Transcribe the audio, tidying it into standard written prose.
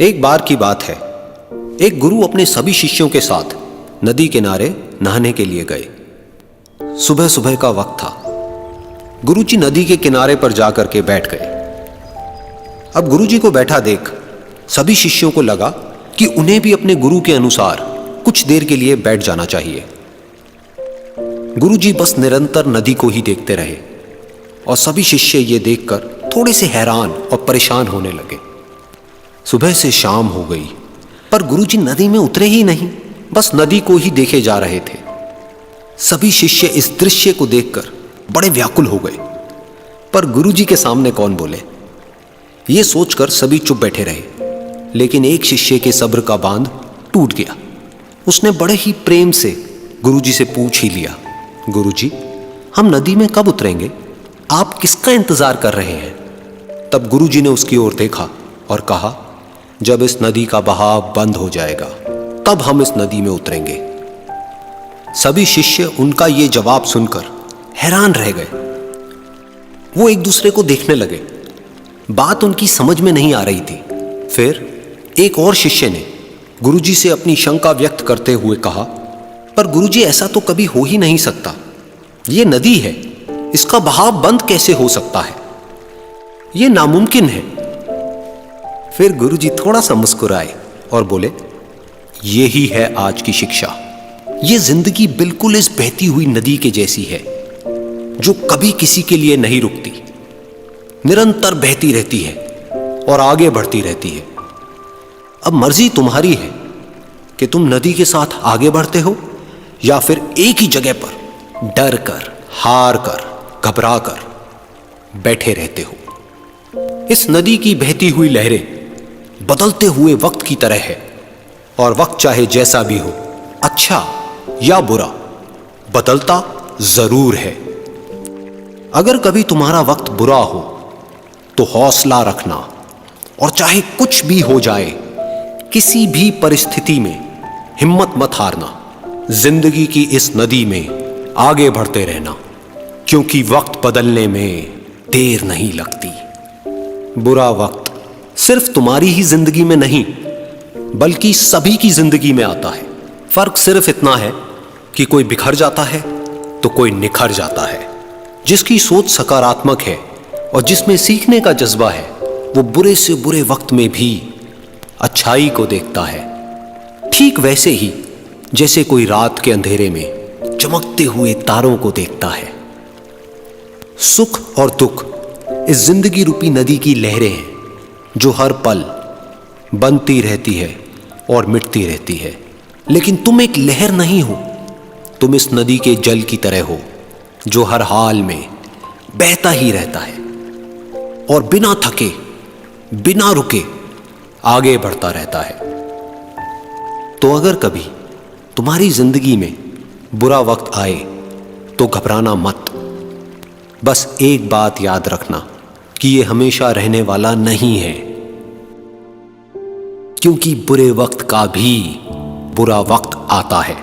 एक बार की बात है, एक गुरु अपने सभी शिष्यों के साथ नदी किनारे नहाने के लिए गए। सुबह सुबह का वक्त था। गुरुजी नदी के किनारे पर जाकर के बैठ गए। अब गुरुजी को बैठा देख सभी शिष्यों को लगा कि उन्हें भी अपने गुरु के अनुसार कुछ देर के लिए बैठ जाना चाहिए। गुरुजी बस निरंतर नदी को ही देखते रहे और सभी शिष्य ये देखकर थोड़े से हैरान और परेशान होने लगे। सुबह से शाम हो गई पर गुरुजी नदी में उतरे ही नहीं, बस नदी को ही देखे जा रहे थे। सभी शिष्य इस दृश्य को देखकर बड़े व्याकुल हो गए, पर गुरुजी के सामने कौन बोले, ये सोचकर सभी चुप बैठे रहे। लेकिन एक शिष्य के सब्र का बांध टूट गया। उसने बड़े ही प्रेम से गुरुजी से पूछ ही लिया, गुरुजी, हम नदी में कब उतरेंगे? आप किसका इंतजार कर रहे हैं? तब गुरुजी ने उसकी ओर देखा और कहा, जब इस नदी का बहाव बंद हो जाएगा तब हम इस नदी में उतरेंगे। सभी शिष्य उनका ये जवाब सुनकर हैरान रह गए। वो एक दूसरे को देखने लगे। बात उनकी समझ में नहीं आ रही थी। फिर एक और शिष्य ने गुरुजी से अपनी शंका व्यक्त करते हुए कहा, पर गुरुजी, ऐसा तो कभी हो ही नहीं सकता। ये नदी है, इसका बहाव बंद कैसे हो सकता है? ये नामुमकिन है। फिर गुरुजी थोड़ा सा मुस्कुराए और बोले, यही है आज की शिक्षा। ये जिंदगी बिल्कुल इस बहती हुई नदी के जैसी है, जो कभी किसी के लिए नहीं रुकती, निरंतर बहती रहती है और आगे बढ़ती रहती है। अब मर्जी तुम्हारी है कि तुम नदी के साथ आगे बढ़ते हो या फिर एक ही जगह पर डर कर, हार कर, घबरा कर बैठे रहते हो। इस नदी की बहती हुई लहरें बदलते हुए वक्त की तरह है, और वक्त चाहे जैसा भी हो, अच्छा या बुरा, बदलता जरूर है। अगर कभी तुम्हारा वक्त बुरा हो तो हौसला रखना, और चाहे कुछ भी हो जाए, किसी भी परिस्थिति में हिम्मत मत हारना। जिंदगी की इस नदी में आगे बढ़ते रहना, क्योंकि वक्त बदलने में देर नहीं लगती। बुरा वक्त सिर्फ तुम्हारी ही जिंदगी में नहीं, बल्कि सभी की जिंदगी में आता है। फर्क सिर्फ इतना है कि कोई बिखर जाता है तो कोई निखर जाता है। जिसकी सोच सकारात्मक है और जिसमें सीखने का जज्बा है, वो बुरे से बुरे वक्त में भी अच्छाई को देखता है। ठीक वैसे ही जैसे कोई रात के अंधेरे में चमकते हुए तारों को देखता है। सुख और दुख इस जिंदगी रूपी नदी की लहरें हैं, जो हर पल बनती रहती है और मिटती रहती है। लेकिन तुम एक लहर नहीं हो, तुम इस नदी के जल की तरह हो, जो हर हाल में बहता ही रहता है और बिना थके, बिना रुके आगे बढ़ता रहता है। तो अगर कभी तुम्हारी जिंदगी में बुरा वक्त आए तो घबराना मत। बस एक बात याद रखना कि ये हमेशा रहने वाला नहीं है, क्योंकि बुरे वक्त का भी बुरा वक्त आता है।